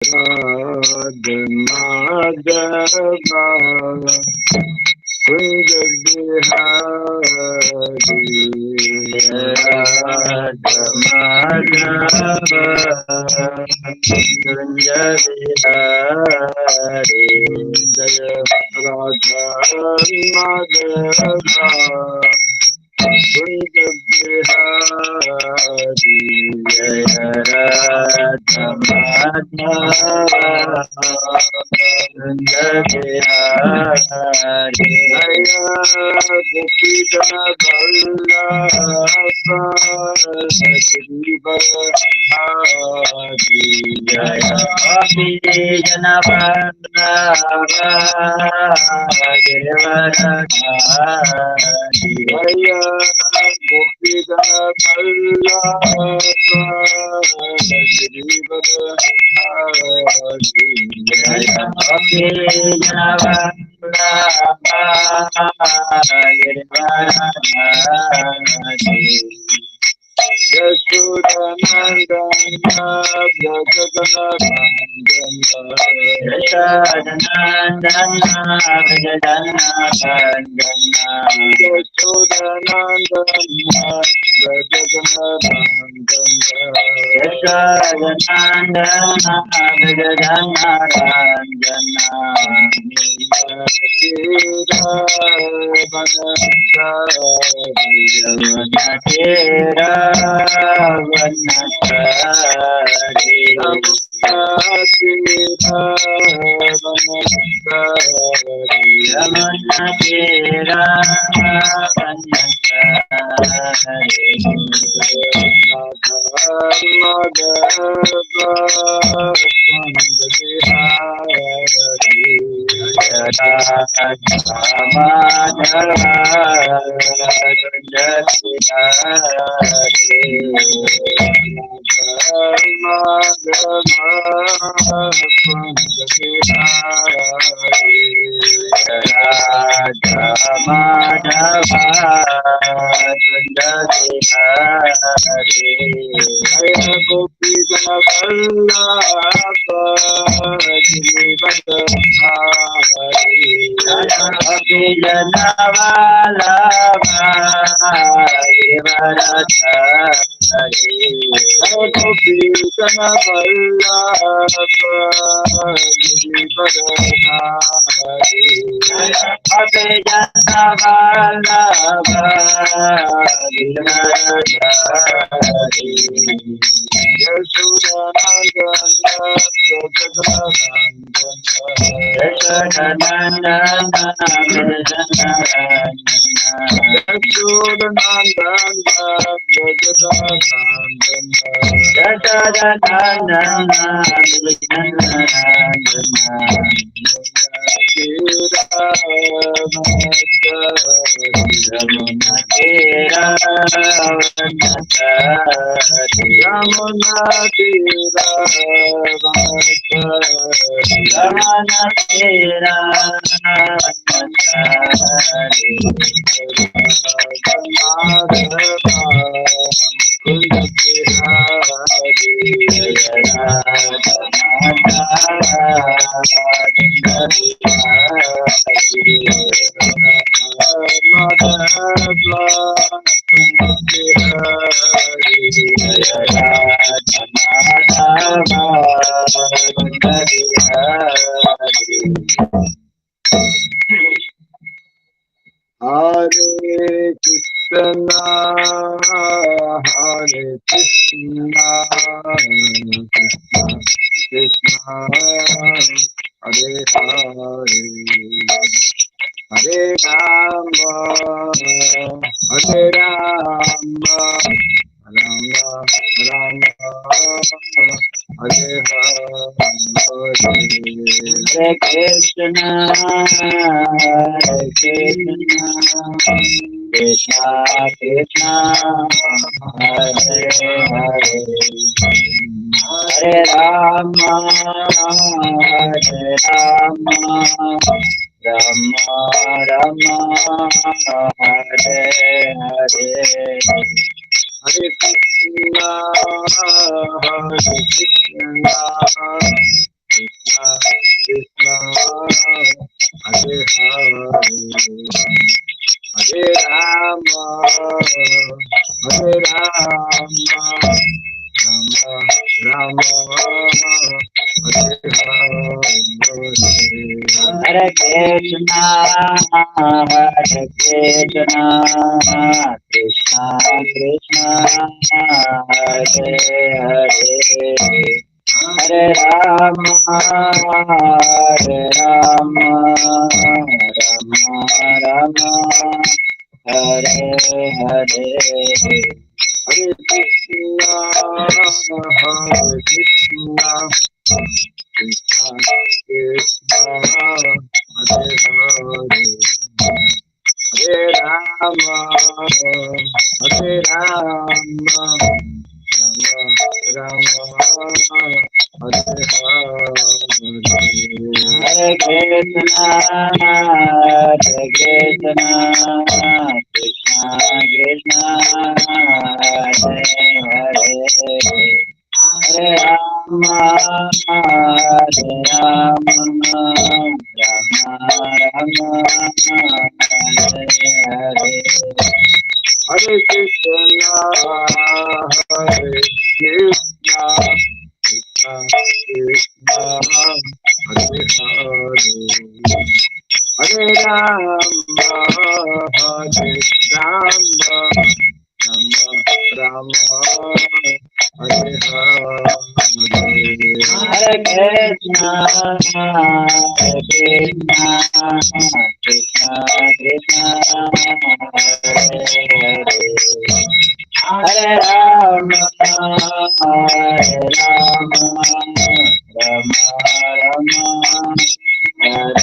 Radha Madhava Kunj Bihari Radha Madhava Kunj Bihari Jaya Radha Madhava Kunj Bihari Jaya Radha Madhava Kunj Bihari Jaya Gopijana Vallabha Shri Bhagavati Jaya Gopijana Vallabha Girivardhari Jaya Gopijana Vallabha Shri Bhagavati Jaya Gopijana Vallabha Yashodanandana Yashodanandana Hare Krishna, Hare Krishna, Krishna Hare Hare, Hare Rama, Hare Rama, Rama Rama, Hare Hare, Hare Krishna, Hare Krishna, Krishna Krishna, Hare Hare, Hare Rama, Hare Rama, Rama Rama, Hare Hare, Hare Krishna, Hare Krishna, Hare Krishna, Hare Krishna, Krishna Krishna, Hare Hare, Hare Rama, Hare Rama, Rama Rama, Hare Hare, Hare Krishna, Hare Krishna, Krishna Krishna, Hare Hare, Hare Rama, Hare Rama, Rama Rama, Hare Hare, Hare Krishna, Hare Krishna, Krishna Krishna, Hare Hare, Hare Rama, Hare Rama, Rama Rama, Hare Hare, Hare Krishna, Hare Krishna, Krishna Krishna, Hare Hare, Hare Rama, Hare Rama, Rama Rama, Hare Hare, Hare Krishna, Hare Krishna, Krishna Krishna, Hare Hare, Hare Rama, Hare Rama, Rama Rama, Hare Hare,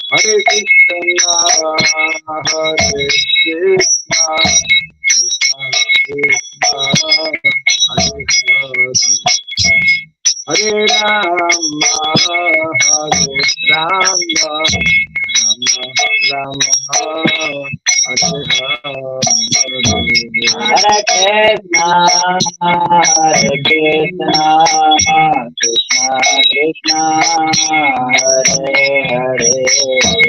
Hare Krishna, Hare Krishna, Krishna Krishna, Hare Hare, Hare Rama, Hare Rama, Rama Rama, Hare Hare, Hare Krishna, Hare Krishna, Krishna Krishna, Hare Hare,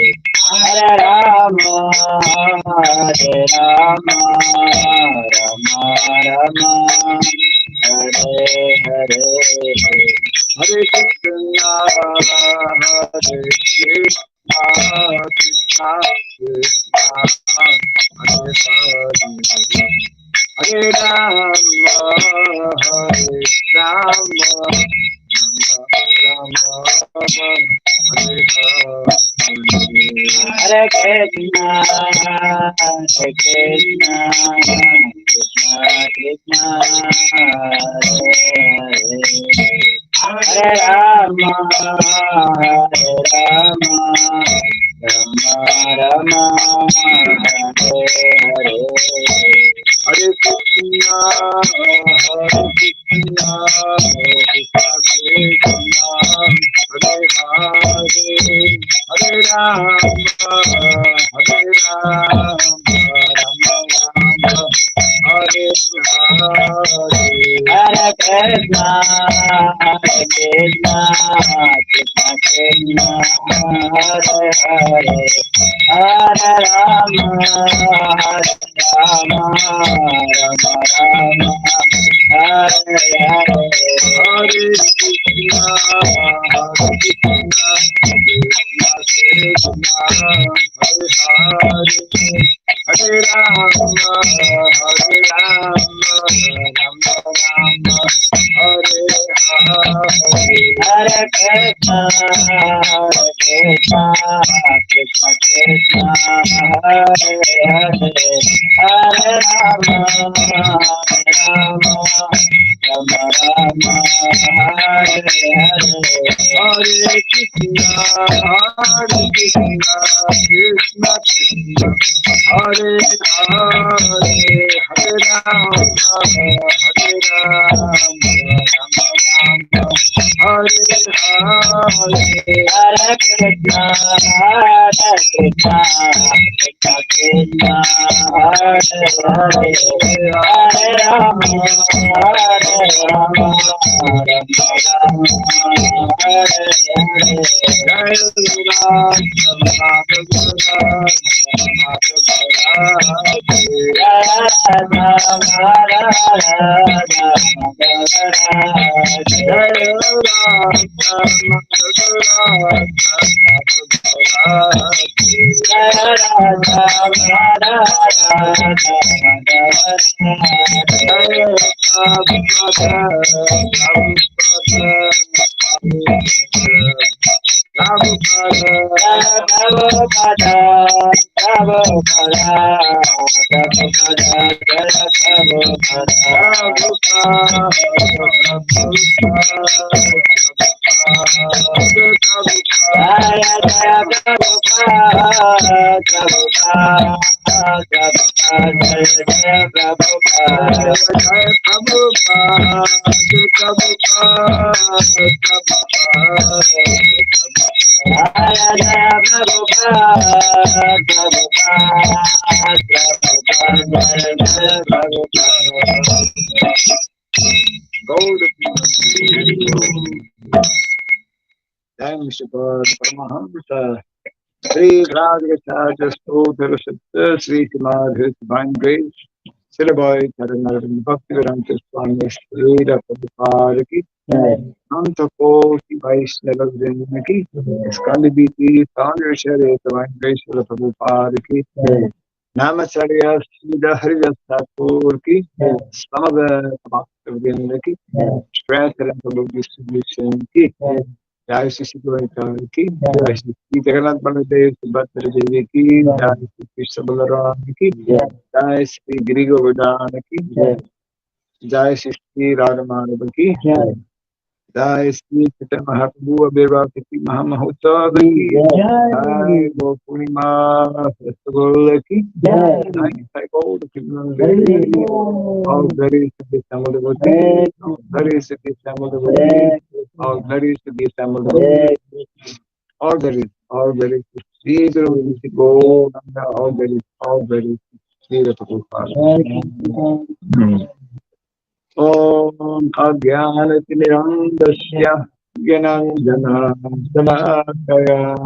Hare Rama, Hare Rama, Rama Rama, Hare Hare, Hare Krishna, Hare Krishna, Krishna Krishna, Hare Hare, Hare Rama, Hare Rama, Rama Rama, Hare Hare, Hare Krishna, Hare Krishna, Krishna Krishna, Hare Hare, Hare Rama, Hare Rama, Rama Rama, Hare Hare, Hare Krishna, Hare Krishna, Krishna Krishna, Hare Hare, Hare Rama, Hare Rama, Rama Rama, Hare Hare, Hare Krishna, Hare Krishna, Krishna Krishna, Hare Hare, Hare Rama, Hare Rama, Rama Rama, Hare Hare, Hare Krishna, Hare Krishna, Krishna Krishna, Hare Hare, Hare Rama, Hare Rama, Rama Rama, Hare Hare, Hare Krishna, Hare Krishna, Krishna Krishna, Hare Hare, Hare Rama, Hare Rama, Rama Rama, Hare Hare, Hare Krishna, Hare Krishna, Krishna Krishna, Hare Hare, Hare Rama, Hare Rama, Rama Rama, Hare Hare, Hare Krishna, Hare Krishna, Krishna Krishna, Hare Hare, Hare Rama, Hare Rama, Rama Rama, Hare Hare, Jai Ram, Hare Thanks God Paramahamsa. Sri Radhika Stotra Sutta Sri Srimad His Divine Grace. Sirabai Taranaravan Bhakti Vedanta Swami Sri Prabhupada ki Nanta Koti Vaishnava Vrinda ki Skandi Biti Founder Shri Divine Grace Sri Prabhupada ki Namasarya Sridhar Haridas Thakur ki Samaga Bhakti Vrinda ki Strength and Prabhu Distribution ki Jai Shri Siddhartha ki, Jai Shri Jagannath Baladev Subhadra Devi ki, Jai Shri Krishna Balaram ki, Jai Shri Giri Govardhan ki, Jai Shri Shri Radha Madhava ki, Jai Shri Chaitanya Mahaprabhu Abhirva Titi Mahamahotsav ki, Jai Go Purnima Festival ki, Jai Sai Go the Krishna all glories to the Tamil devotee, all glories to the Tamil devotee, all glories to the Tamil devotee, all glories to Sri Guru Go, all glories to Sri Prabhupada. Om Ajnanatirandasya Gyananjana Samakaya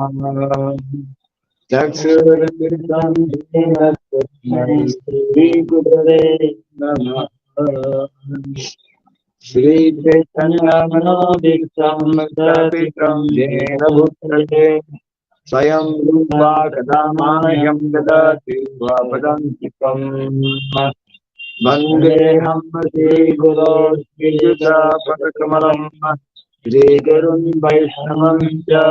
Chakshuramitam Tasmai Shri Gurave Namah Shri Chaitanya Manobhishtam Stapitam Jena Bhutale Swayam Rupa Kadamayam Dadati Swapadantikam Vandeham Shri Guru Shri Yuta Padakamalam Shri Gurun Vaishnavam Cha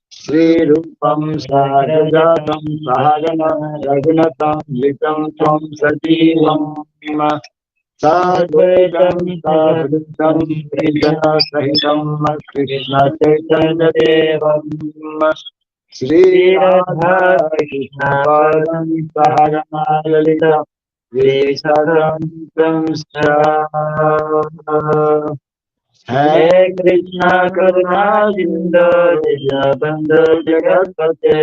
Shri Rupam Sahajatam Sahagana Raghunatam Vikam Tvam Sajivam Sadvaitam Sadhutam Krishna Sahitam Krishna Chaitanya Devam Shri Radha Krishna Padam Sahagana Lalita Vishadam Hare Krishna Karuna Sindhu Dishabandhu Jagatpate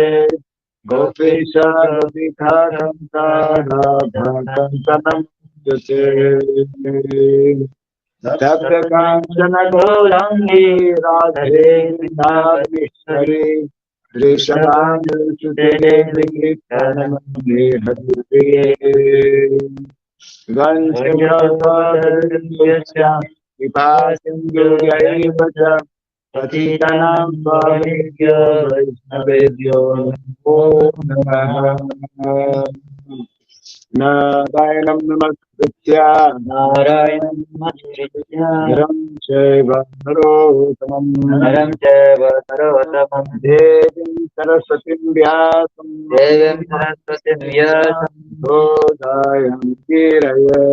Gopesha Gopika Radha Kantanam Jate Tapta Kanchana Gaurangi Radhe Vrindavaneshwari Vrishabhanu Sute Vikritanamane Haripriye Vanshavadaranyasya Vipasindhu Yaivacha Patitanam Bhavibhyo Vaishnavebhyo Namo Namaha Narayanam Namaskritya Narayanam Naram Chaiva Narotamam Devim Saraswatim Vyasam Bodhayam Kiraya.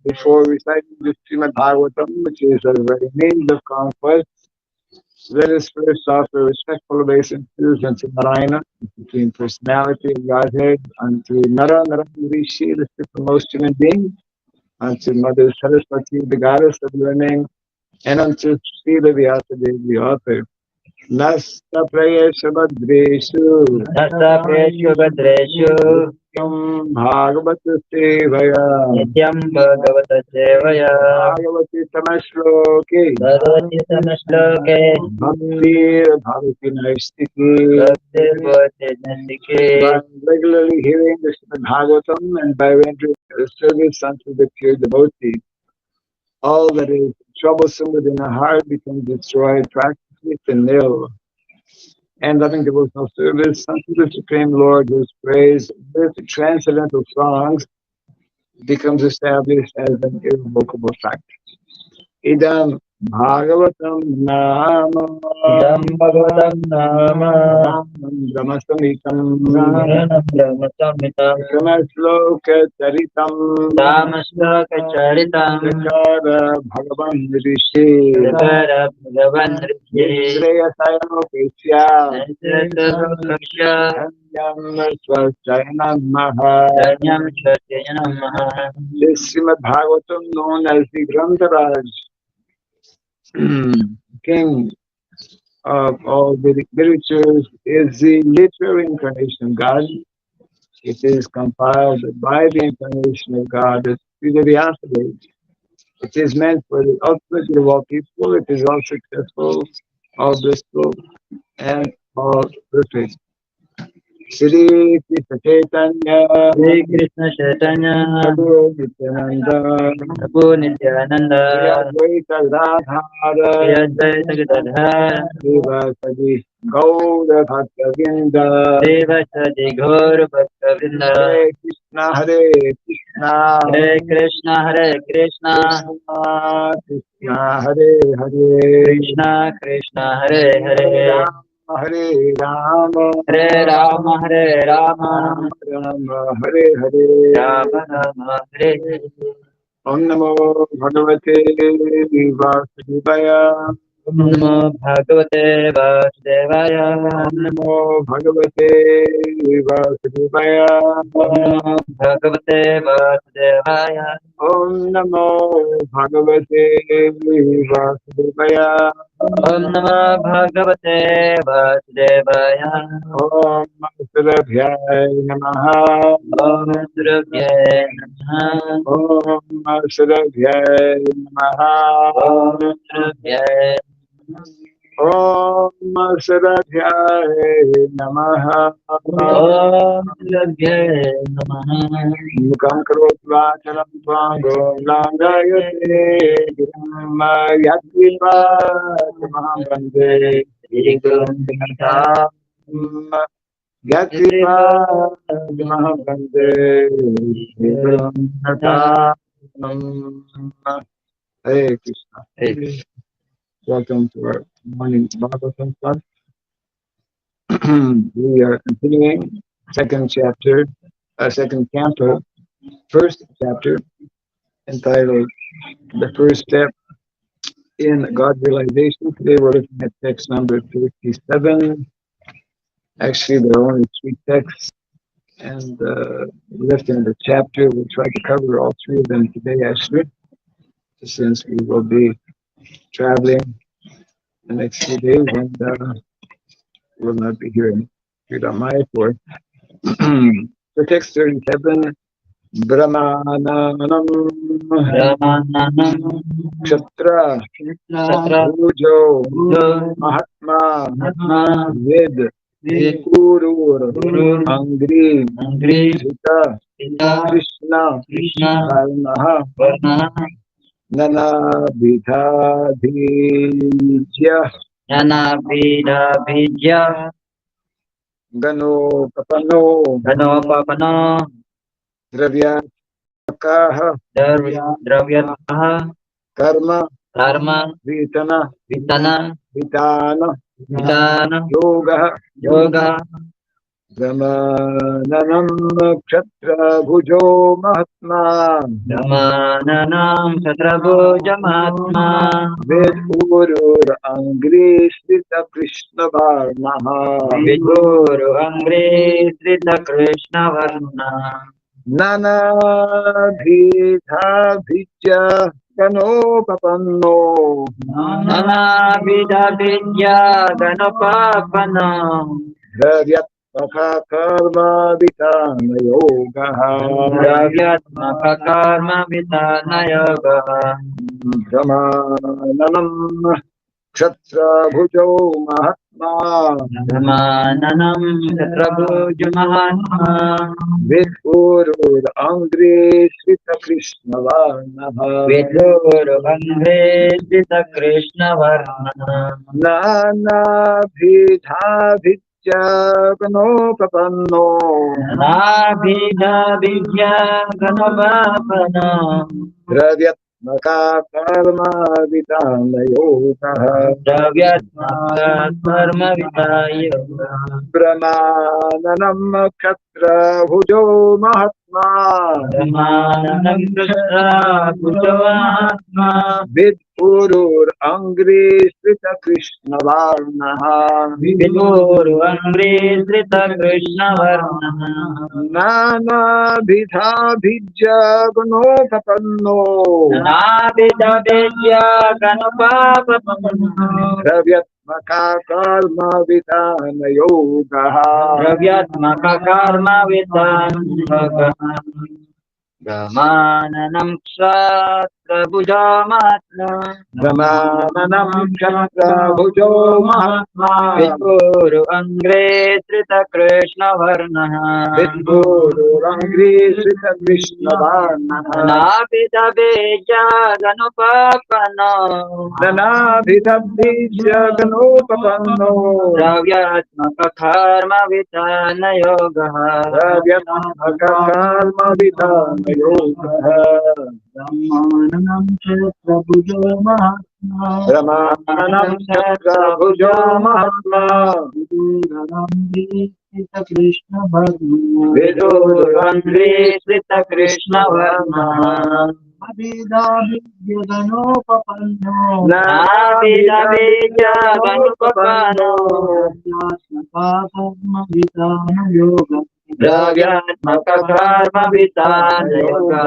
Before reciting the Srimad Bhagavatam, which is a very means of conquest, let us first offer respectful obeisances unto Narayana, the Supreme Personality of Godhead, unto Nara, Rishi, the supremest human being, unto Mother Saraswati, the goddess of learning, and unto Srila Vyasadeva, the author. Nasta Prayesha Badreshu Nityam Bhagavata Sevaya Bhagavati Tamashloke Bhakti Bhagavati Naistiki by regularly hearing the Srimad Bhagavatam and by rendering service unto the pure devotee. All that is troublesome within the heart becomes destroyed practically to nil. And loving devotional service unto the Supreme Lord, whose praise with transcendental songs becomes established as an irrevocable fact. Idam Bhagavatam Nama Idam Bhagavatam Nama Ramasamitam Brahmasamitam Ramasloka Charitam Ramasloka Charitam Chakara Bhagavan Rishi Sakara Bhagavan Rishi Shreyasayano Kesya Nesrata Dhanyam Swasthayana Maha. Dhanyam Shvatyanam Maha. This Srimad Bhagavatam, known as the Grantaraj, king of all Vedic literatures, is the literal incarnation of God. It is compiled by the incarnation of God as Srila Vyasade. It is meant for the ultimate good of all people. It is all successful, all blissful, and all perfect. Shri Krishna Chaitanya, Shri Krishna Chaitanya, Prabhu Nityananda, Prabhu Nityananda, Shri Advaita Shri Radhara, Advaita Gadadhara, Srivasadi Gaura Bhaktavinda, Devasadi Gaur Bhaktavinda, Hare Krishna, Hare Krishna, Hare Krishna, Hare Krishna, Krishna Krishna, Hare Hare, Krishna Krishna, Hare Hare, Hare Rama, Hare Rama, Hare Rama, Rama Hare Hare. Rama Rama, Hare Hare. Om Namo Bhagavate Vasudevaya. Om Namo Bhagavate Vasudevaya. Om Namo Bhagavate Vasudevaya. Om Namo Bhagavate Vasudevaya. Om Namo Bhagavate Vasudevaya. Om Namo Bhagavate Vasudevaya. Om Surabhyaya Namaha. Om Surabhyaya Namaha. Om Surabhyaya Namaha. Om Surabhyaya Om Surabhyaya Namaha. Om Surabhyaya Namaha. Mukam karoti vacharam tvango langayate giram yatriva tamaham bande Sri yatriva tamaham bande Hare Krishna. Welcome to our morning Bhagavatam class. We are continuing second chapter, second canto, first chapter, entitled The First Step in God Realization. Today we're looking at text number 57. Actually, there are only three texts, and left in the chapter. We'll try to cover all three of them today, actually, since we will be traveling the next few days and will not be here in Mayapur. So text 37, Brahmananam Ramananam Ksatra Satra Bhujo Buddha Mahatma Atma Ved Ved Kurur Guru Angri Angri Sita Sita Krishna Krishna Varnaha Varna Nana Vidhadhijya Jana Vida Vidya Gano Kapano Ganopapano Dravyakaha Dravyataha Karma Karma Vitana Vitana Vitana Vitana Yoga Yoga Ramananam Ksatra Bhujo Mahatma Ramananam Satrabhujamatma Ved Urur Angri Srita Krishna Varnaha Vidguru Angre Srita Krishna Varna Nana Bhidha Bhijya Ganopapanno Nana Vida Vidya Ganopapana Dharyatmaka Karma Vitana Yoga Dravyatmaka Karma Vitana Yoga Brahmananam Ksatra Bhujo Mahatma Ramananam Satrabhuju Mahatma Vidurur Angri Srita Krishna Varnaha Viduru Angre Sita Krishna Varna Nana Bhidha Vidyaganopapanno Nabhida Vidya Ganavapana Dravyatmaka Karma Vidana Yogaha Dravyatmaka Karma Vitaya Brahmananam Kshatra Bhujo Mahatma Ramananam Krishna Bhujavahatma Vidurur Angri Srita Krishna Varnaha Viduru Angre Srita Krishna Varna Nana Bhidha Vidyaganopapanno Nabhida Vidya Ganavapana Dravyatmaka Karma Vidana Yogaha Dravyatmaka Karma Vitaya Ramananam Ksatra Bhujamatma Brahmananam Kshatra Bhujo Mahatma Viduru Angre Srita Krishna Varna Vidguru Rangri Srita Krishna Varnaha Nabhida Vidya Ganupapana Nana Vidabhija Ganopapanno Dravyatmaka Karma Vitana Yoga Dravyatmaka Karma Vidana Yogaha Ramanam Chatra Bhujo Mahatma Brahmananam Kshatra Bhujo Mahatma Sita Krishna Varma Viduru Vidurangre Sita Krishna Varma Abhida Vidya Ganopapanno Nabhida Vidya Ganupapano Karma Vitana Yoga Dravyatmaka Karma Vitana Yoga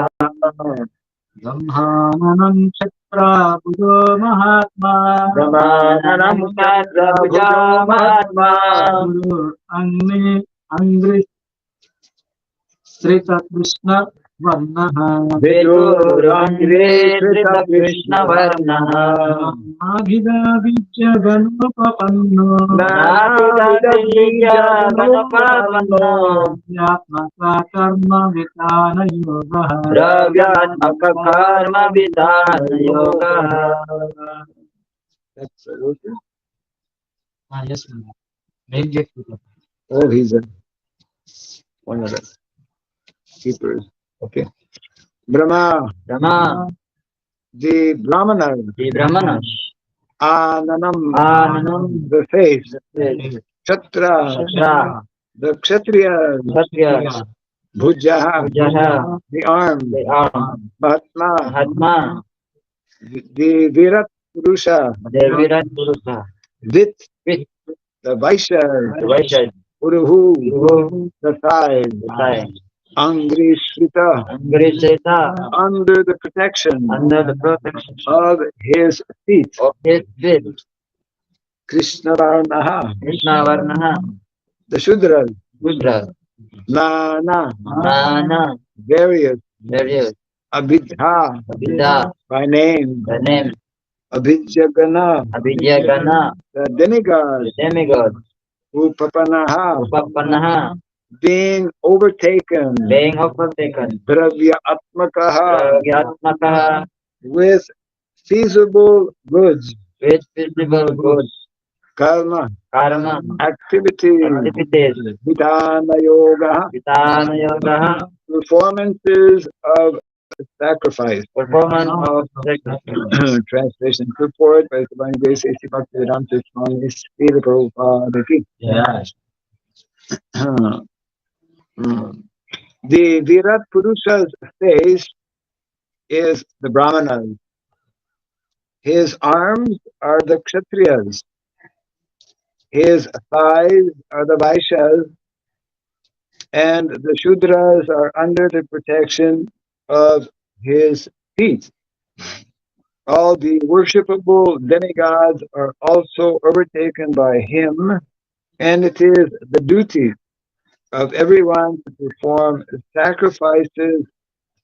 Brahmanam Chatra Bhujo Mahatma Brahmanam Chatra Bhujo Mahatma Guru Angri Srita Krishna Varnaha Viduru Angri Srita Krishna Varnaha Abhida Vidya Ganupapanno Nabhida Vidya Ganupapanno Yatmaka Karma Vitana Yoga Dravyatmaka Karma Vitana Yoga That's okay. Yes, ma'am. Make it. Oh, he's one of the keepers. Okay. Brahma, Brahma, the Brahmana, the Brahmanas, Ananam, the face, Ksatra, Shatra, the Kshatriya, Kshatriya, Bhujaha, Jaha, the arm, the arm, Mahatma, Mahatma, the Virat Purusha, the Virat Purusa, Vit, Vit, the Vaishya, the Vaishya, Uruhu, Guru, the thigh, the Sai, Angri Shrita, Angriseta, under the protection under the protection of his feet, of his feet, Krishna Varnaha, Krishna Varnaha, the Shudras, Gudra, Nana, Nana, various, various, Abhidha, Abhida, by name, the name, Abhijagana, Abhidyagana, the demigod, the demigod, Upapanaha, Upapanaha, being overtaken, being overtaken, Dravya Atmakaha, Dravyatmaka, with feasible goods, with visible goods, karma, karma, activity, activities, Vidana Yoga, Vitana Yoga, performances of sacrifice. performance of sacrifice. Translation purport by Divine Grace A.C. Bhaktivedanta Swami Srila Prabhupada ki. Yes. The Virat Purusha's face is the Brahmanas. His arms are the Kshatriyas. His thighs are the Vaishyas. And the Shudras are under the protection of his feet. All the worshipable demigods are also overtaken by him, and it is the duty of everyone to perform sacrifices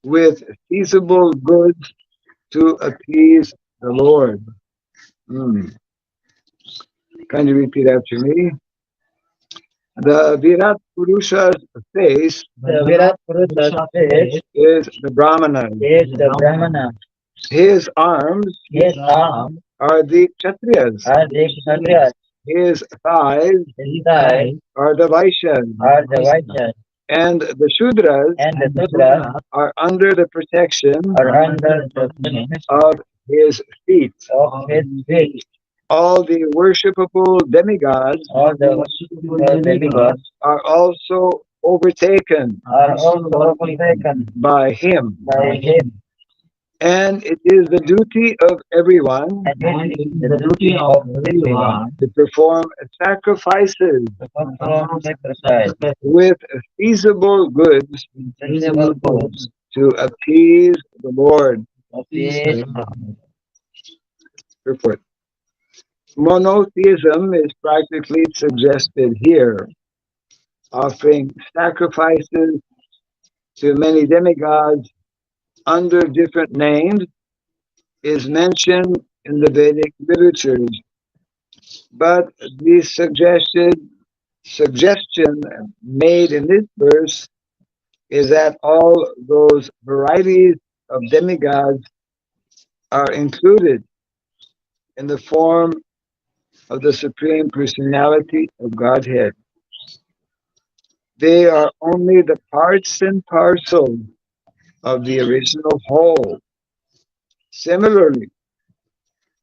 with feasible goods to appease the Lord. Can you repeat after me? The Virat Purusha's face The Virat Purusha's face is the Brahmana. is the Brahmana. His arms His arms are the Kshatriyas. are the Kshatriyas. His thighs His thighs are the Vaishyas. are the Vaishyas. And the Shudras And the Sudras are under the protection are under the protection of his feet. of his feet. All the worshipable demigods All the worshipful demigods are also overtaken are also overtaken by him. by him. And it is the duty of everyone And it is the duty of everyone to perform sacrifices to perform sacrifice with feasible goods in sensible goods to appease the Lord. of his Report. Monotheism is practically suggested here, offering sacrifices to many demigods under different names is mentioned in the Vedic literatures. But the suggestion made in this verse is that all those varieties of demigods are included in the form of the Supreme Personality of Godhead. They are only the parts and parcel of the original whole. Similarly,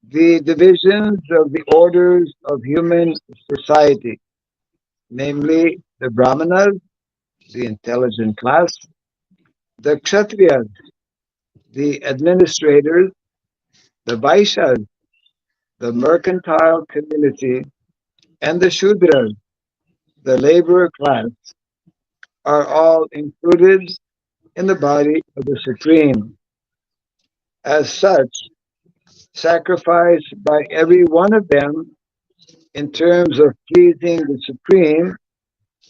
the divisions of the orders of human society, namely the Brahmanas, the intelligent class, the Kshatriyas, the administrators, the Vaishyas, the mercantile community, and the Shudras, the laborer class, are all included in the body of the Supreme. As such, sacrifice by every one of them in terms of pleasing the Supreme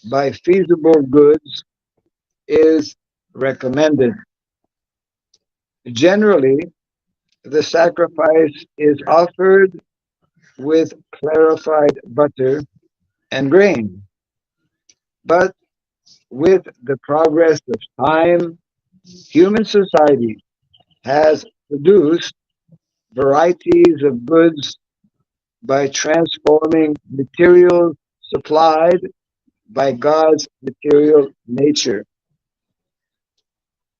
by feasible goods is recommended. Generally, the sacrifice is offered with clarified butter and grain. But with the progress of time, human society has produced varieties of goods by transforming materials supplied by God's material nature.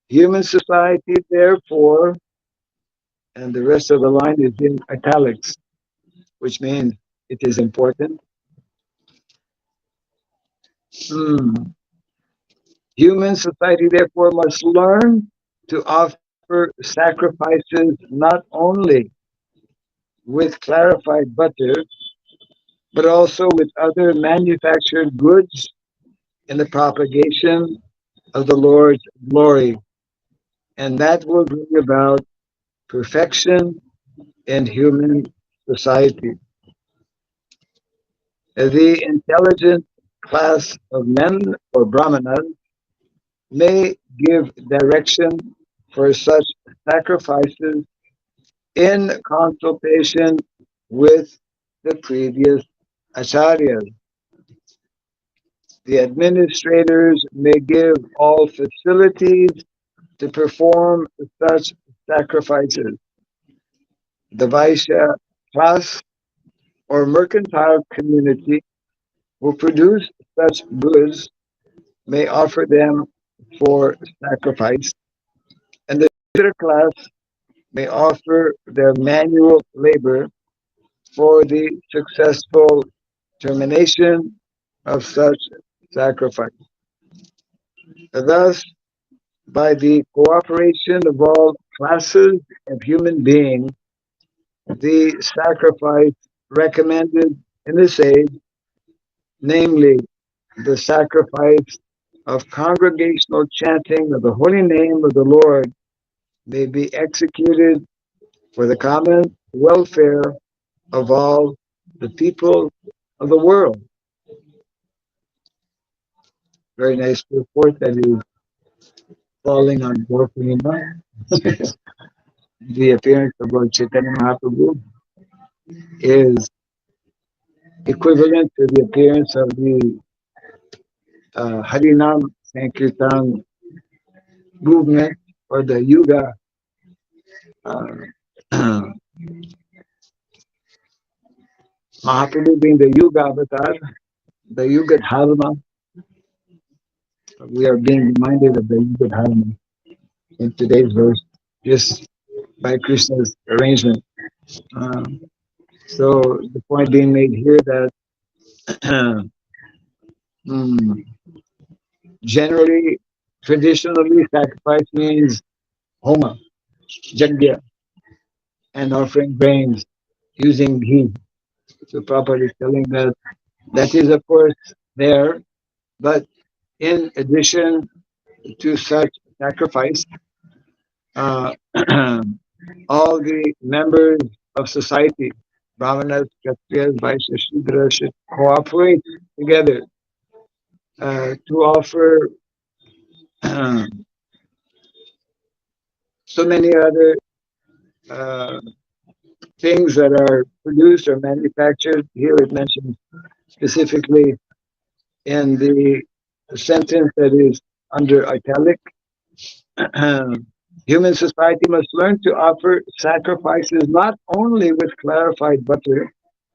Human society, therefore, and the rest of the line is in italics, which means it is important. Human society, therefore, must learn to offer sacrifices not only with clarified butter, but also with other manufactured goods in the propagation of the Lord's glory. And that will bring about perfection in human society. The intelligent class of men or brahmanas may give direction for such sacrifices in consultation with the previous acharyas. The administrators may give all facilities to perform such sacrifices. The Vaishya class or mercantile community who produce such goods may offer them for sacrifice, and the Shudra class may offer their manual labor for the successful termination of such sacrifice. Thus, by the cooperation of all classes of human beings, the sacrifice recommended in this age, namely the sacrifice of congregational chanting of the holy name of the Lord, may be executed for the common welfare of all the people of the world. Very nice report that is falling on Gorpurima. The appearance of Lord Chaitanya Mahaprabhu is equivalent to the appearance of the Harinam Sankirtan movement or the Yuga. Uh, Mahaprabhu being the Yuga avatar, the Yuga Dharma. We are being reminded of the Yuga Dharma in today's verse, just by Krishna's arrangement. Um, so the point being made here that mm, generally, traditionally, sacrifice means homa, jagya, and offering grains using ghee. So Prabhupada is telling that that is of course there, but in addition to such sacrifice, uh, all the members of society, Brahmanas, Kshatriyas, Vaishyas, Shudras, should cooperate together to offer so many other uh, things that are produced or manufactured. Here it mentions specifically in the sentence that is under italic. Human society must learn to offer sacrifices not only with clarified butter,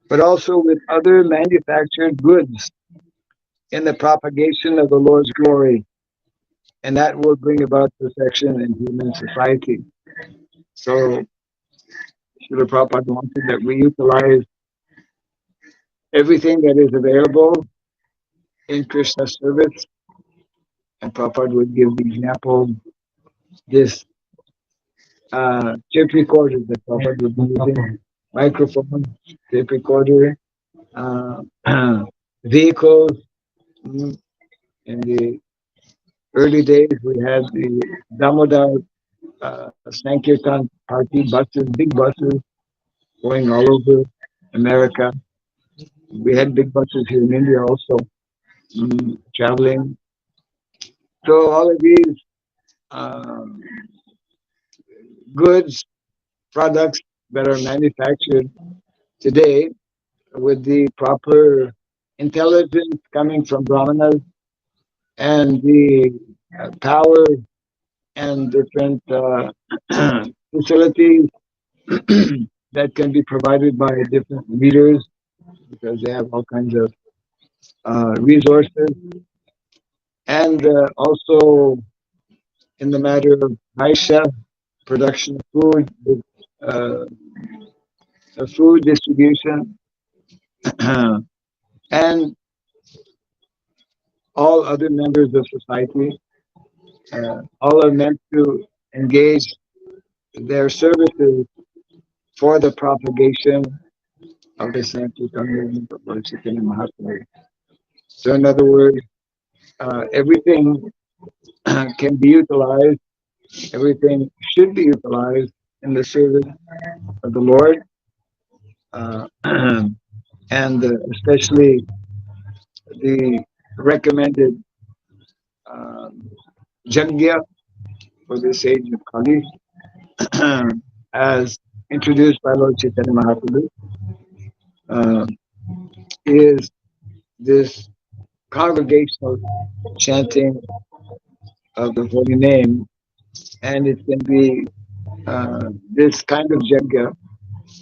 but also with other manufactured goods in the propagation of the Lord's glory. And that will bring about perfection in human society. So, Srila Prabhupada wanted that we utilize everything that is available in Krishna's service. And Prabhupada would give the example, this tape recorder that Prabhupada would be using, microphone, tape recorder, uh, vehicles. In the early days, we had the Damodar Sankirtan party buses, big buses going all over America. We had big buses here in India also, traveling. So all of these um, goods, products that are manufactured today with the proper intelligence coming from Brahmanas and the power and different facilities that can be provided by different leaders because they have all kinds of resources. And also in the matter of Aisha, production of food, uh, food distribution, and all other members of society, all are meant to engage their services for the propagation of the Sankirtan movement of Lord Chaitanya Mahaprabhu. So, in other words, everything can be utilized, everything should be utilized in the service of the Lord, uh, and especially the recommended um, Jagya for this age of Kali, as introduced by Lord Chaitanya Mahaprabhu, uh, is this congregational chanting of the holy name, and it can be this kind of Jagya.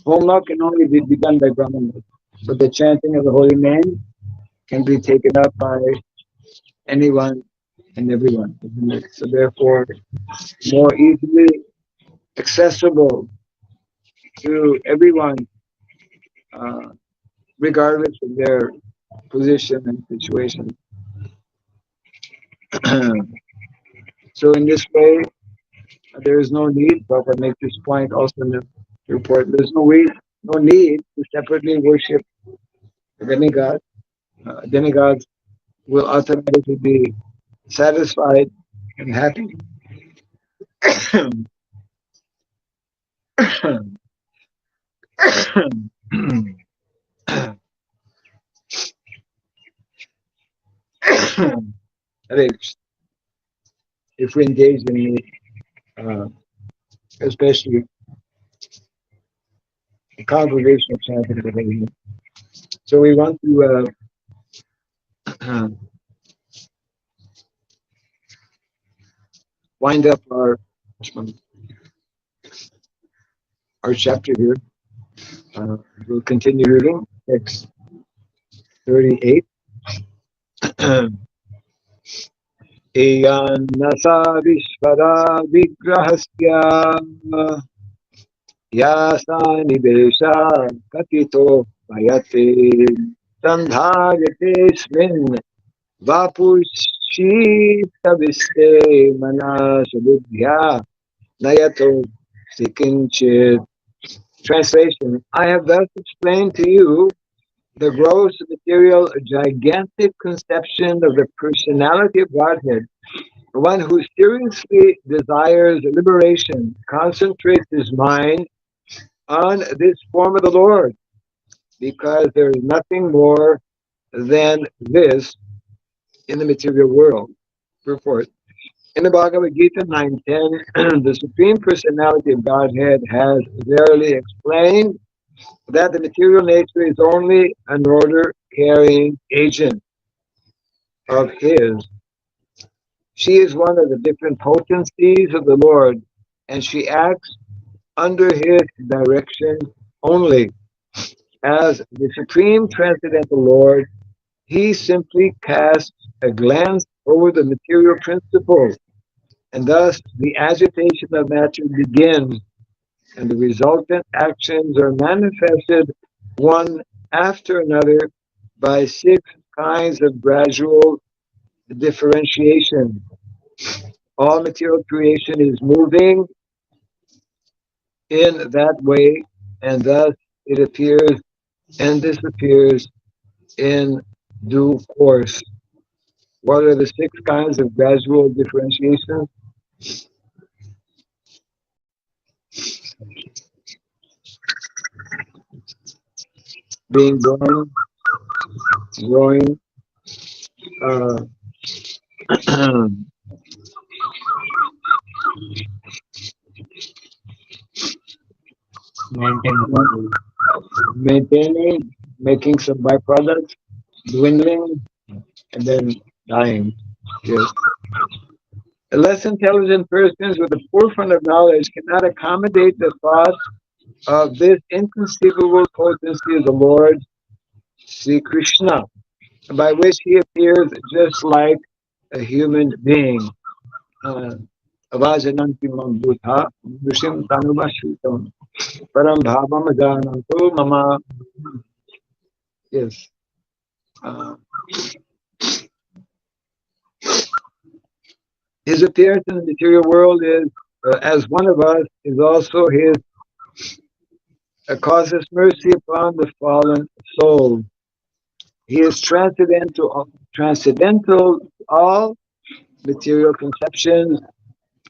Homa can only be done by Brahmanas, but the chanting of the holy name can be taken up by anyone and everyone. So therefore, more easily accessible to everyone, uh, regardless of their position and situation. So in this way, there is no need, Prabhupada makes this point also in the report, there's no need to separately worship the demigod. Demigods will automatically be satisfied and happy. If we engage in it, especially the congregational chanting of the holy name. So we want to wind up our chapter here. We'll continue reading text 38. Eyanasa vishvara vigrahasya yasa nidesha katito vayate sandhayate smin vapushitaviste manasabudhya nayato sikinchit. Translation: I have thus explained to you the gross material gigantic conception of the personality of Godhead. One who seriously desires liberation concentrates his mind on this form of the Lord, because there is nothing more than this in the material world. Purport. In the Bhagavad Gita 9.10, the Supreme Personality of Godhead has verily explained that the material nature is only an order-carrying agent of His. She is one of the different potencies of the Lord, and she acts under His direction only. As the Supreme Transcendental Lord, He simply casts a glance over the material principles, and thus the agitation of matter begins, and the resultant actions are manifested one after another by 6 kinds of gradual differentiation. All material creation is moving in that way, and thus it appears and disappears in due course. What are the 6 kinds of gradual differentiation? Being born, growing, uh, maintaining, making some byproducts, dwindling, and then dying. Yes. Less intelligent persons with a forefront of knowledge cannot accommodate the thought of this inconceivable potency of the Lord Sri Krishna, by which he appears just like a human being. Avajananti mam bhutha vishim tanubashritam param bhavam ajananto mama. Yes. His appearance in the material world is, as one of us, is also his causes mercy upon the fallen soul. He is transcendental to all material conceptions,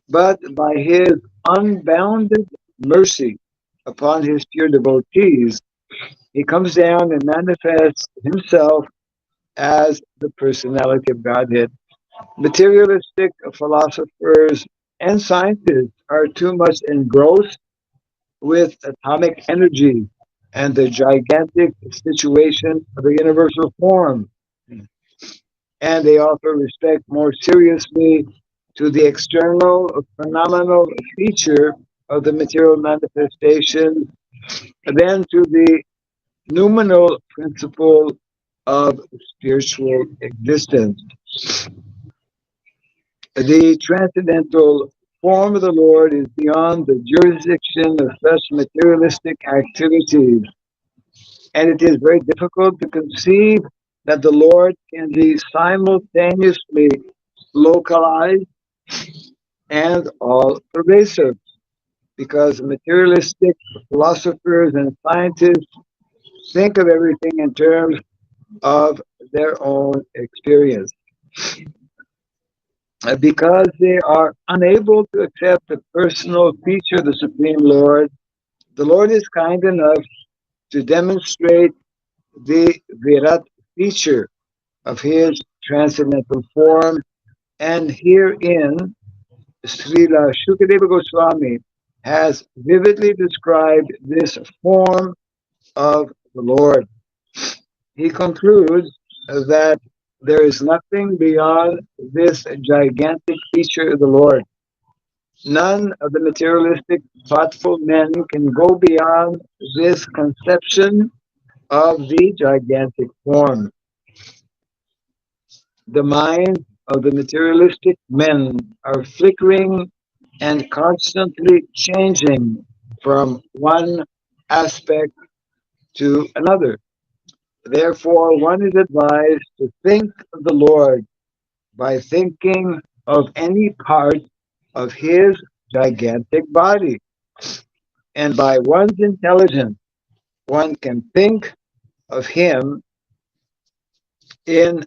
but by his unbounded mercy upon his pure devotees, he comes down and manifests himself as the personality of Godhead. Materialistic philosophers and scientists are too much engrossed with atomic energy and the gigantic situation of the universal form, and they offer respect more seriously to the external phenomenal feature of the material manifestation than to the noumenal principle of spiritual existence. The transcendental form of the Lord is beyond the jurisdiction of such materialistic activities, and it is very difficult to conceive that the Lord can be simultaneously localized and all pervasive, because materialistic philosophers and scientists think of everything in terms of their own experience. Because they are unable to accept the personal feature of the Supreme Lord, the Lord is kind enough to demonstrate the Virat feature of his transcendental form, and herein Srila Shukadeva Goswami has vividly described this form of the Lord. he concludes that there is nothing beyond this gigantic feature of the Lord. None of the materialistic, thoughtful men can go beyond this conception of the gigantic form. The minds of the materialistic men are flickering and constantly changing from one aspect to another. Therefore, one is advised to think of the Lord by thinking of any part of his gigantic body. And by one's intelligence, one can think of him in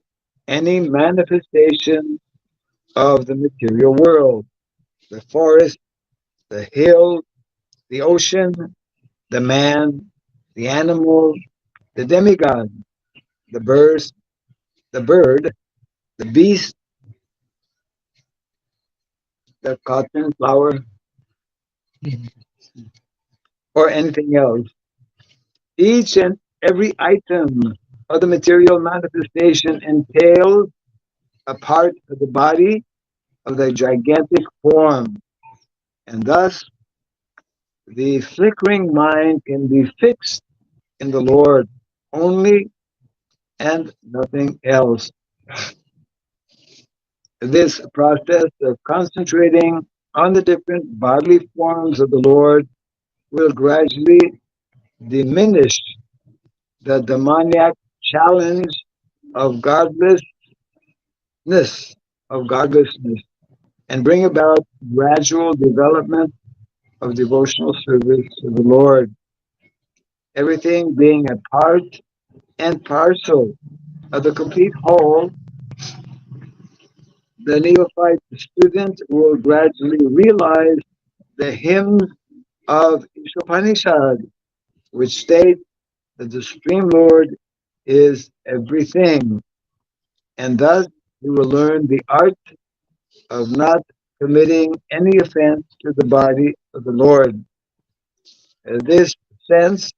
any manifestation of the material world, the forest, the hill, the ocean, the man, the animal, the demigod, the bird, the beast, the cotton flower, or anything else. Each and every item of the material manifestation entails a part of the body of the gigantic form, and thus the flickering mind can be fixed in the Lord only and nothing else. This process of concentrating on the different bodily forms of the Lord will gradually diminish the demoniac challenge of godlessness, and bring about gradual development of devotional service to the Lord. Everything being a part and parcel of the complete whole, the neophyte student will gradually realize the hymns of Ishopanishad, which state that the Supreme Lord is everything, and thus he will learn the art of not committing any offense to the body of the Lord. This sense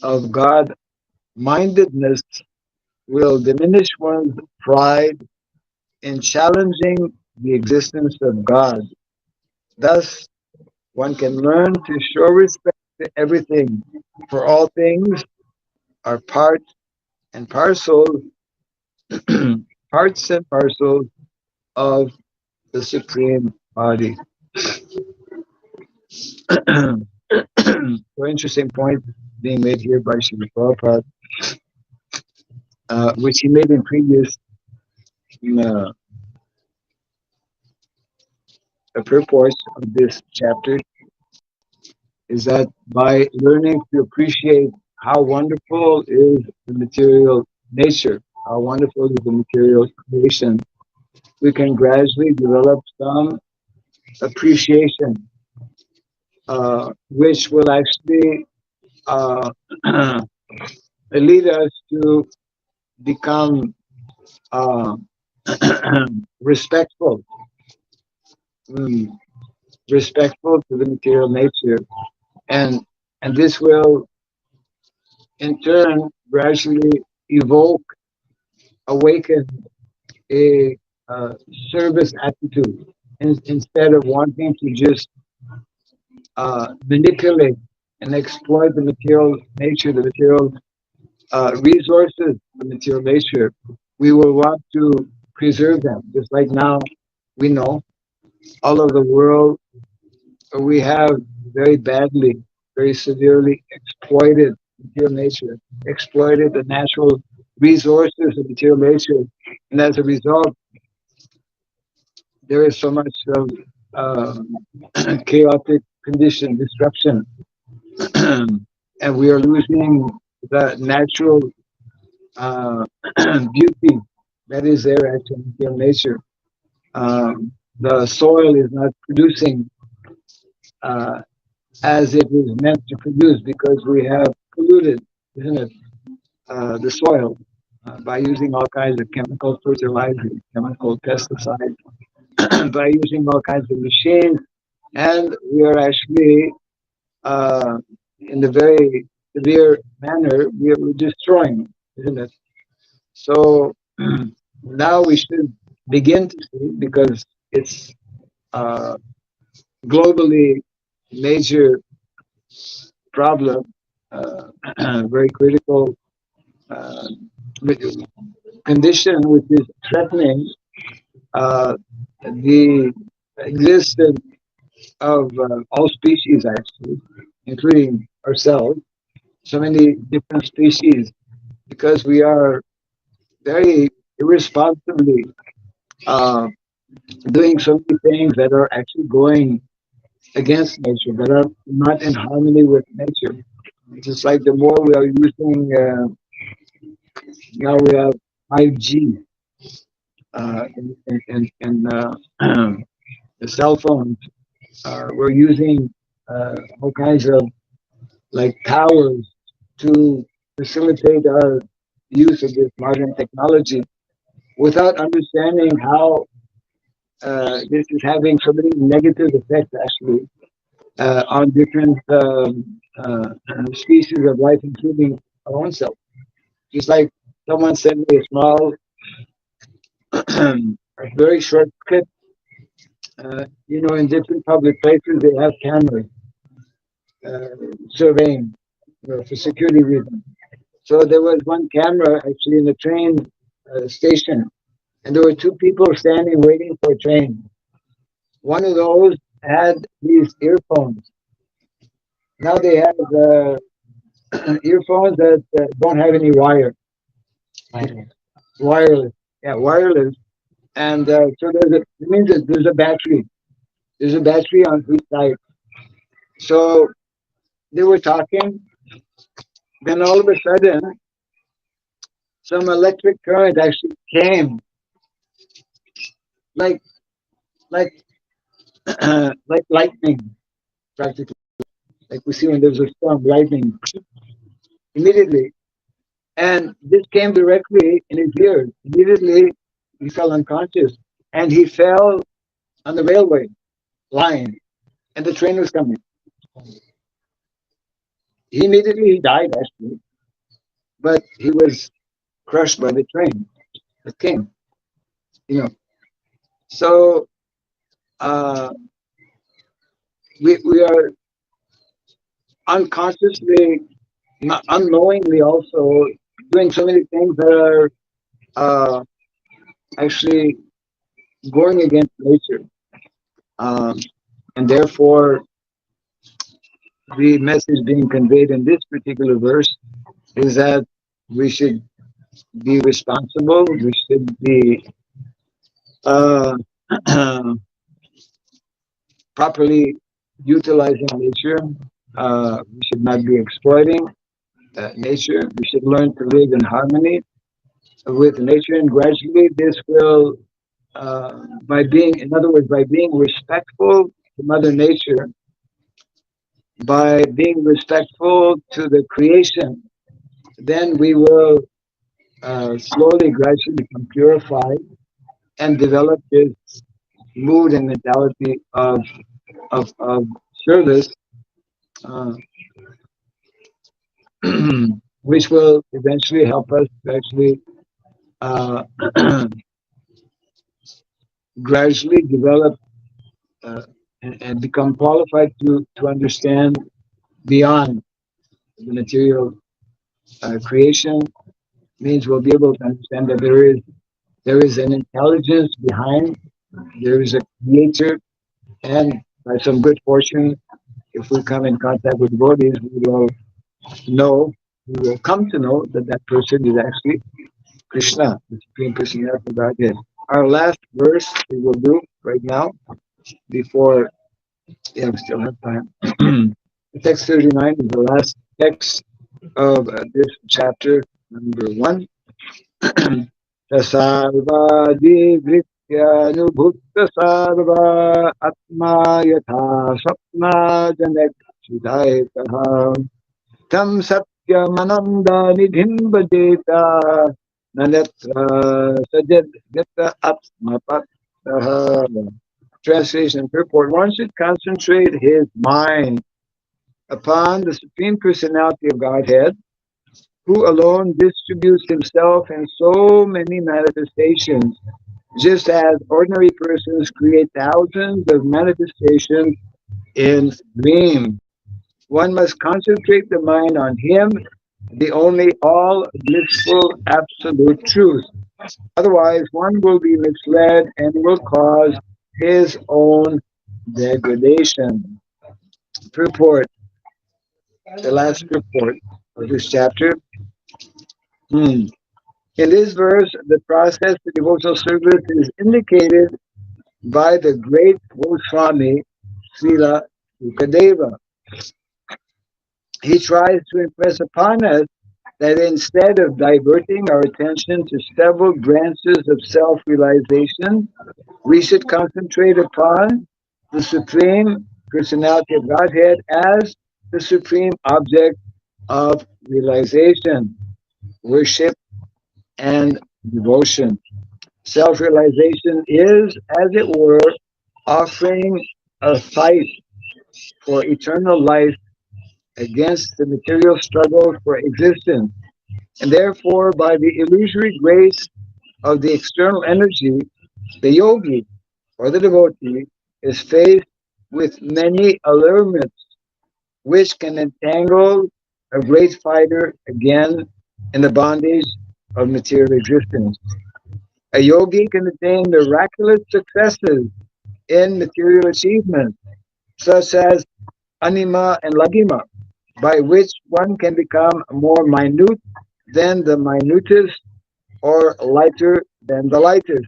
of God mindedness will diminish one's pride in challenging the existence of God. Thus, one can learn to show respect to everything, for all things are part and parcels, parts and parcels of the Supreme Body. So interesting point being made here by Srila Prabhupada, which he made in previous uh, purports of this chapter, is that by learning to appreciate how wonderful is the material nature, how wonderful is the material creation, we can gradually develop some appreciation, which will actually uh, lead us to become uh, respectful, mm, respectful to the material nature, and and this will in turn gradually evoke, awaken a uh, service attitude, instead of wanting to just manipulate and exploit the material nature, the material resources, the material nature. We will want to preserve them, just like now we know all over the world we have very badly, very severely exploited material nature, exploited the natural resources of material nature, and as a result, there is so much of chaotic condition, disruption, and we are losing the natural uh, beauty that is there at material nature. The soil is not producing uh, as it was meant to produce because we have polluted, isn't it, the soil by using all kinds of chemical fertilizers, chemical pesticides, by using all kinds of machines, and we are actually, in a very severe manner, we are destroying. isn't it? So now we should begin to see, because it's uh, globally major problem, uh, very critical uh, condition, which is threatening uh, the existence of all species, actually, including ourselves, so many different species, because we are very irresponsibly uh, doing so many things that are actually going against nature, that are not in harmony with nature. It's just like the more we are using, now we have 5G in the cell phones. We're using all kinds of like towers to facilitate our use of this modern technology without understanding how this is having so many negative effects actually on different species of life, including our own self. Just like someone sent me a small, a very short clip. In different public places, they have cameras uh, surveying for security reasons. So there was one camera actually in the train station, and there were two people standing waiting for a train. One of those had these earphones. Now they have earphones that don't have any wire, wireless. Yeah, wireless. And so it means that there's a battery. There's a battery on each side. So they were talking. Then all of a sudden, some electric current actually came, like like like lightning, practically. Like we see when there's a storm, lightning immediately. And this came directly in his ears. Immediately, he fell unconscious, and he fell on the railway line, and the train was coming. He died actually, but he was crushed by the train that came. You know, so uh, we are unconsciously, unknowingly, also doing so many things that are actually going against nature, um, and therefore the message being conveyed in this particular verse is that we should be responsible. We should be uh, properly utilizing nature. We should not be exploiting nature. We should learn to live in harmony with nature, and gradually this will, in other words, by being respectful to Mother Nature, by being respectful to the creation, then we will slowly, gradually become purified and develop this mood and mentality of service, uh, which will eventually help us to actually uh, gradually develop and become qualified to understand beyond the material creation. Means we'll be able to understand that there is an intelligence behind, there is a creator, and by some good fortune, if we come in contact with devotees, we will come to know that that person is actually Krishna, the Supreme Personality of Godhead. Our last verse we will do right now, before, yeah, we still have time. Text 39 is the last text of this chapter, number 1. Sarvadivrityanubhutta sarva atma yatha sapna janakshidayataha tam satyamananda nidhim bhajeta nanatra sajad yata atmapataha. Translation and purport. One should concentrate his mind upon the Supreme Personality of Godhead, who alone distributes himself in so many manifestations, just as ordinary persons create thousands of manifestations in dreams. One must concentrate the mind on him, the only all blissful absolute truth. Otherwise, one will be misled and will cause his own degradation. Purport, the last purport of this chapter. Hmm. In this verse, the process of devotional service is indicated by the great Goswami, Srila Sukadeva. He tries to impress upon us that instead of diverting our attention to several branches of self-realization, we should concentrate upon the Supreme Personality of Godhead as the supreme object of realization, worship, and devotion. Self-realization is, as it were, offering a fight for eternal life against the material struggle for existence. And therefore, by the illusory grace of the external energy, the yogi or the devotee is faced with many allurements which can entangle a great fighter again in the bondage of material existence. A yogi can attain miraculous successes in material achievements, such as anima and lagima, by which one can become more minute than the minutest or lighter than the lightest.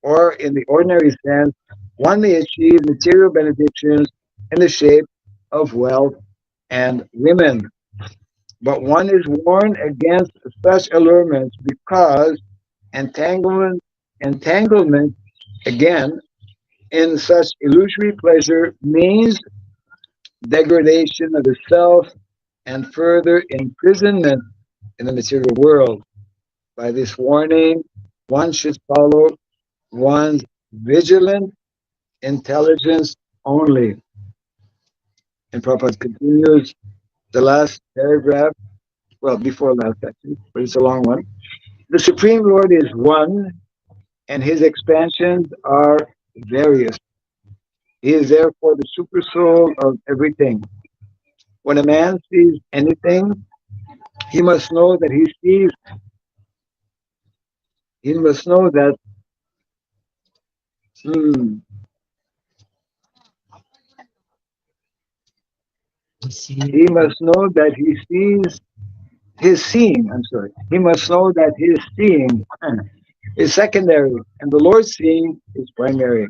Or, in the ordinary sense, one may achieve material benedictions in the shape of wealth and women. But one is warned against such allurements because entanglement again in such illusory pleasure means degradation of the self and further imprisonment in the material world. By this warning, one should follow one's vigilant intelligence only. And Prabhupada continues the last paragraph, well, before last actually, but it's a long one. The Supreme Lord is one, and his expansions are various. He is therefore the super soul of everything. When a man sees anything, he must know that he must know that, hmm, he must know that he sees his seeing, I'm sorry. He must know that his seeing is secondary and the Lord's seeing is primary.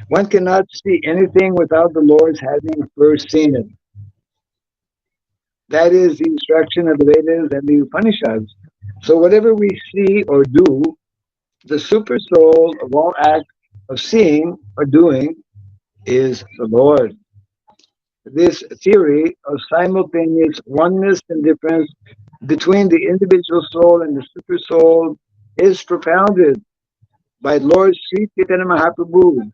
One cannot see anything without the Lord's having first seen it. That is the instruction of the Vedas and the Upanishads. So whatever we see or do, the super soul of all acts of seeing or doing is the Lord. This theory of simultaneous oneness and difference between the individual soul and the super soul is propounded by Lord Sri Chaitanya Mahaprabhu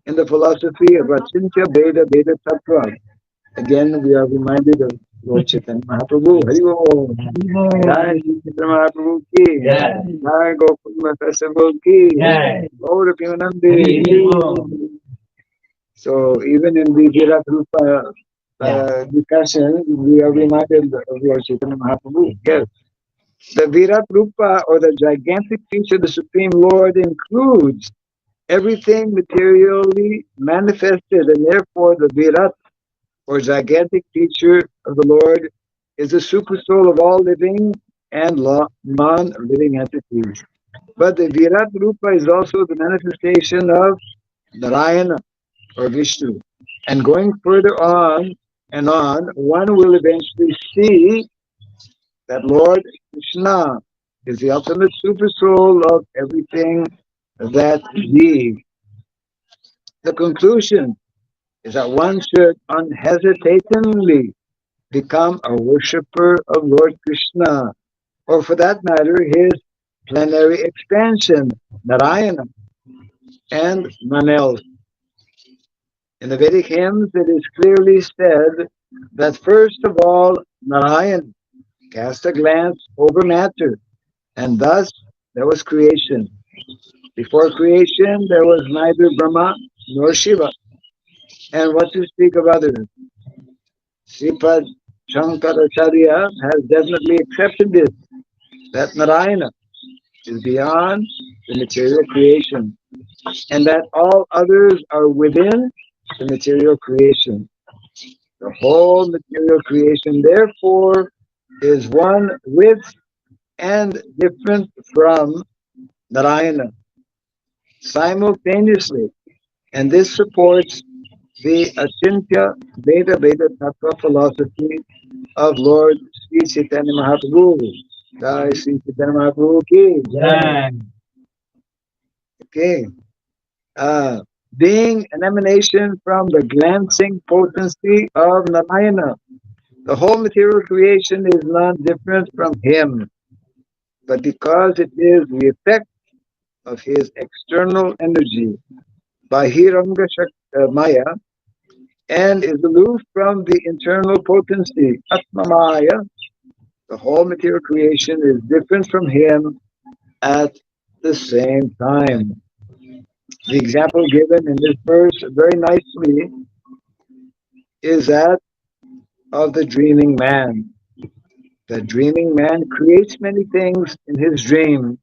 in the philosophy of Achintya Veda Veda Tattva. Again, we are reminded of Lord Chaitanya Mahaprabhu. Hari Om. Jai Sri Chaitanya Mahaprabhu ki. Jai Gokul Festival ki. Gaur Premanandi. So even in the Virat Rupa discussion, we are reminded of Lord Chaitanya Mahaprabhu. Yes. The Virat Rupa, or the gigantic feature of the Supreme Lord, includes everything materially manifested, and therefore the Virat, or gigantic feature of the Lord, is the super soul of all living and non-living entities. But the Virat Rupa is also the manifestation of Narayana, or Vishnu. And going further on and on, one will eventually see that Lord Krishna is the ultimate super soul of everything that lives. The conclusion is that one should unhesitatingly become a worshipper of Lord Krishna, or for that matter, his plenary expansion, Narayana, and none else. In the Vedic hymns, it is clearly said that first of all, Narayan cast a glance over matter, and thus there was creation. Before creation, there was neither Brahma nor Shiva. And what to speak of others? Sripad Shankaracharya has definitely accepted this, that Narayana is beyond the material creation, and that all others are within the material creation. The whole material creation, therefore, is one with and different from Narayana simultaneously. And this supports the Achintya Veda Tattva philosophy of Lord Sri Chaitanya Mahaprabhu. Jai Sri Chaitanya Mahaprabhu ki jai. Okay. Uh, Being an emanation from the glancing potency of Narayana, the whole material creation is not different from him, but because it is the effect of his external energy, Bahiranga Maya, and is aloof from the internal potency, Atmamaya, the whole material creation is different from him at the same time. The example given in this verse very nicely is that of the dreaming man. The dreaming man creates many things in his dream,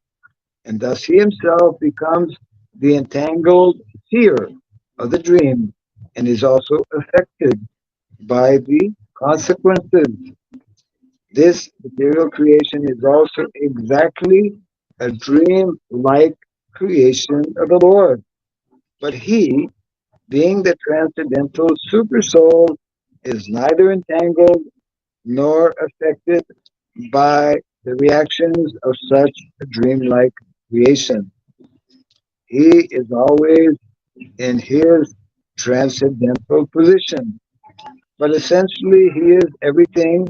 and thus he himself becomes the entangled seer of the dream and is also affected by the consequences. This material creation is also exactly a dream like creation of the Lord. But he, being the transcendental supersoul, is neither entangled nor affected by the reactions of such a dreamlike creation. He is always in his transcendental position, but essentially he is everything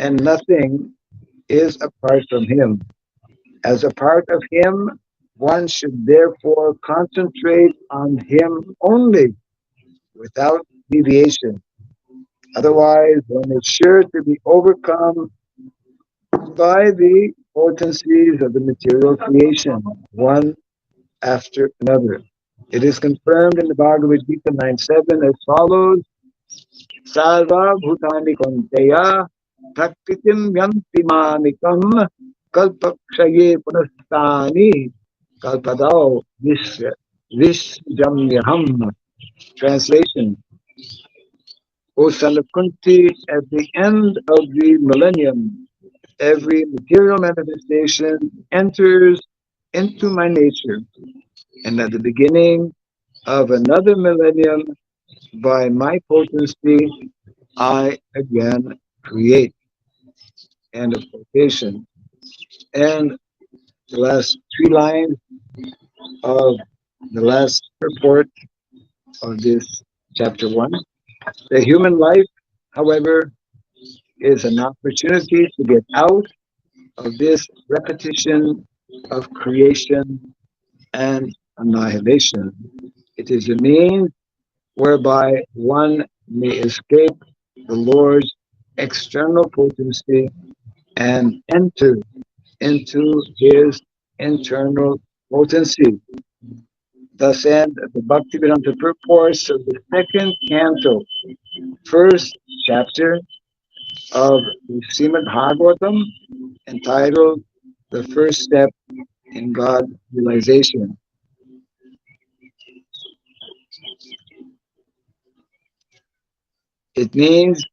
and nothing is apart from him. As a part of him, one should therefore concentrate on him only without deviation. Otherwise, one is sure to be overcome by the potencies of the material creation, one after another. It is confirmed in the Bhagavad Gita 9:7 as follows: Sarva Bhutani Konteya Prakritim Yanti Mamikam Kalpakshaye Punastani Kalpadao Vishjamyaham. Translation: O son of Kunti, at the end of the millennium, every material manifestation enters into my nature, and at the beginning of another millennium, by my potency, I again create. End of quotation. And the last three lines of the last report of this chapter 1. The human life, however, is an opportunity to get out of this repetition of creation and annihilation. It is a means whereby one may escape the Lord's external potency and enter into his internal potency. Thus end the Bhaktivedanta purports of the second canto, first chapter of the Srimad Bhagavatam, entitled The First Step in God Realization. It means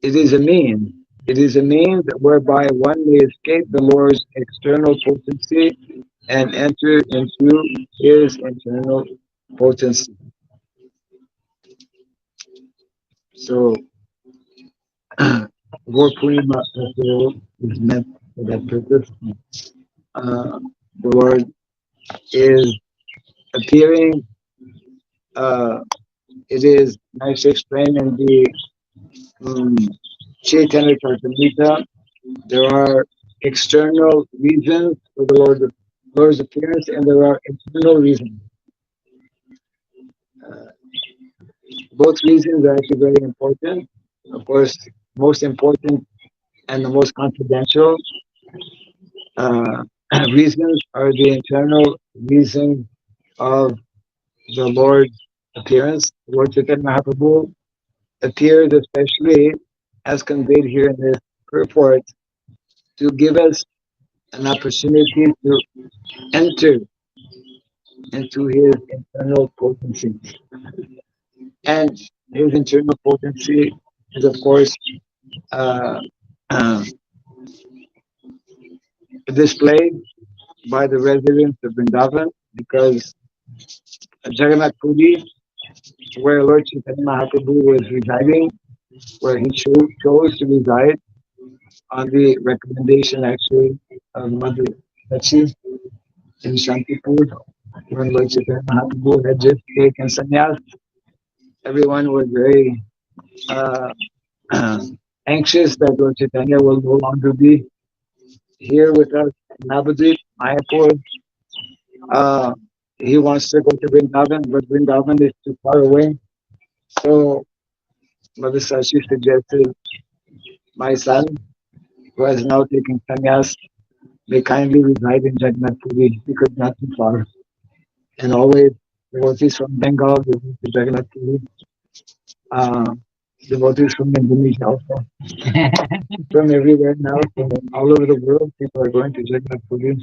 it is a means. It is a means whereby one may escape the Lord's external potency and enter into his internal potency. So, Gaur Purnima Festival is meant for that purpose. The Lord is appearing. It is nice to explain in the Chaitanya Charitamrita. There are external reasons for the Lord's appearance, and there are internal reasons. Both reasons are actually very important. Of course, most important and the most confidential uh, reasons are the internal reason of the Lord's appearance. Lord Chaitanya Mahaprabhu appeared especially as conveyed here in this purport to give us an opportunity to enter into his internal potency. And his internal potency is, of course, uh, uh, displayed by the residents of Vrindavan, because Jagannath Puri, where Lord Chaitanya Mahaprabhu was residing, where he chose to reside on the recommendation actually of Mother Sachi in Shantipur, when Lord Chaitanya Mahaprabhu had just taken sannyas. Everyone was very uh, anxious that Lord Chaitanya will no longer be here with us in Navadvip, Mayapur. Uh, he wants to go to Vrindavan, but Vrindavan is too far away. So Mother Sashi suggested, my son, who has now taken sannyas, may kindly reside in Jagannath Puri because not too far. And always devotees from Bengal, devotees to Jagannath Puri, uh, devotees from Indonesia also, from everywhere now, from all over the world, people are going to Jagannath Puri.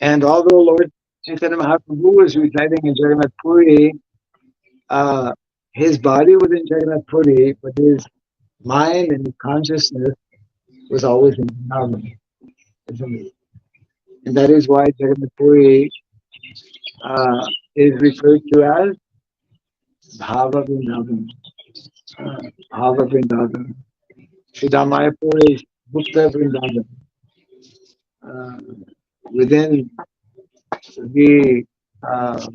And although Lord Chaitanya Mahaprabhu was residing in Jagannath Puri, uh, his body was in Jagannath Puri, but his mind and consciousness was always in Vrindavan. And that is why Jagannath Puri is referred to as Bhava Vrindavan. Bhava Vrindavan. Sridhar Mayapur is Gupta Vrindavan. Uh, within the uh,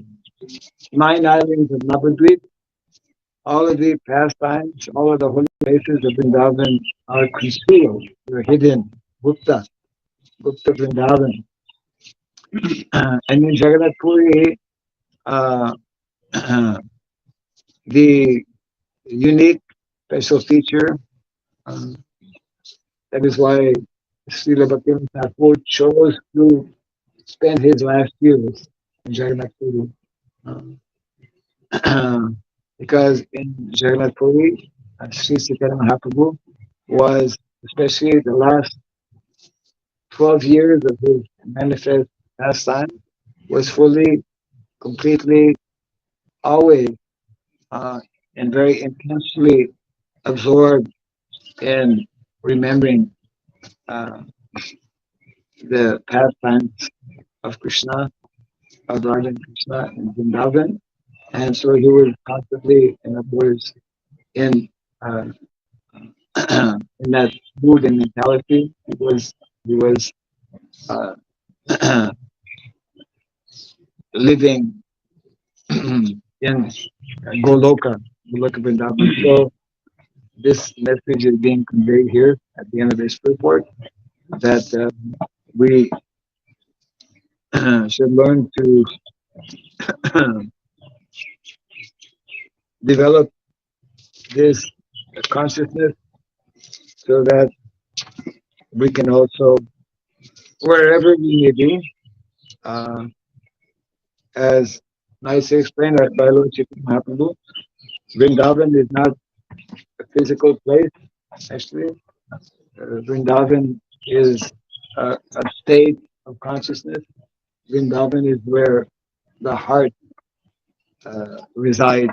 9 islands of Navadvip, all of the pastimes, all of the holy places of Vrindavan are concealed, they're hidden. Gupta, Gupta Vrindavan. And in Jagannath Puri, uh, the unique special feature, um, that is why Srila Bhaktivinoda Thakur chose to spend his last years in Jagannath Puri. Because in Jagannath Puri, Sri Chaitanya Mahaprabhu was, especially the last 12 years of his manifest pastime, was fully, completely, always, uh, and very intensely absorbed in remembering uh, the pastimes of Krishna, of Radha and Krishna in Vrindavan. And so he was constantly, in other words, in uh, in that mood and mentality. He was uh, living in Goloka, Goloka Vrindavan. So this message is being conveyed here at the end of this report, that we should learn to develop this consciousness so that we can also, wherever we may be, uh, as nicely explained by Lord Chaitanya Mahaprabhu, Vrindavan is not a physical place, actually. Vrindavan is a state of consciousness. Vrindavan is where the heart resides.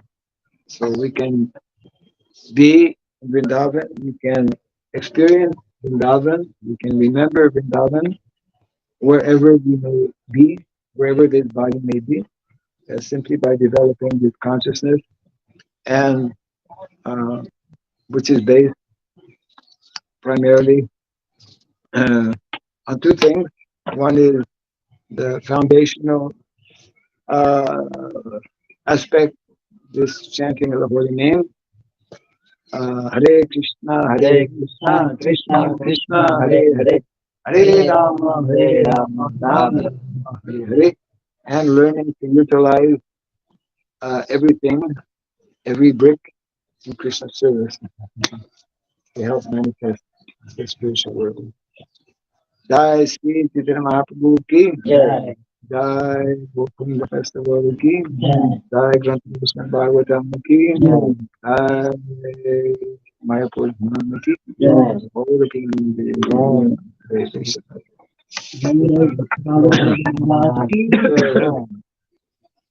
So we can be in Vrindavan, we can experience Vrindavan, we can remember Vrindavan wherever we may be, wherever this body may be, simply by developing this consciousness, and uh, which is based primarily on two things. One is the foundational uh, aspect, this chanting of the holy name. Hare Hare Krishna, Krishna, Krishna Krishna Krishna, Krishna, Hare Hare Hare, Hare Hare Rama, Rama, Hare Hare Rama, Rama, Rama Rama Rama, Hare Hare, and learning to utilize everything, every brick in Krishna's service to help manifest. the spiritual world. Jai Sri Chaitanya Mahaprabhu ki, Jai. Jai Gokunda Festival ki, Jai. Jai Granth Krishna Bhagavatam ki, Jai. Jai Mayapur ki, Jai. all the kingdoms Jai. Hare Krishna. Jai.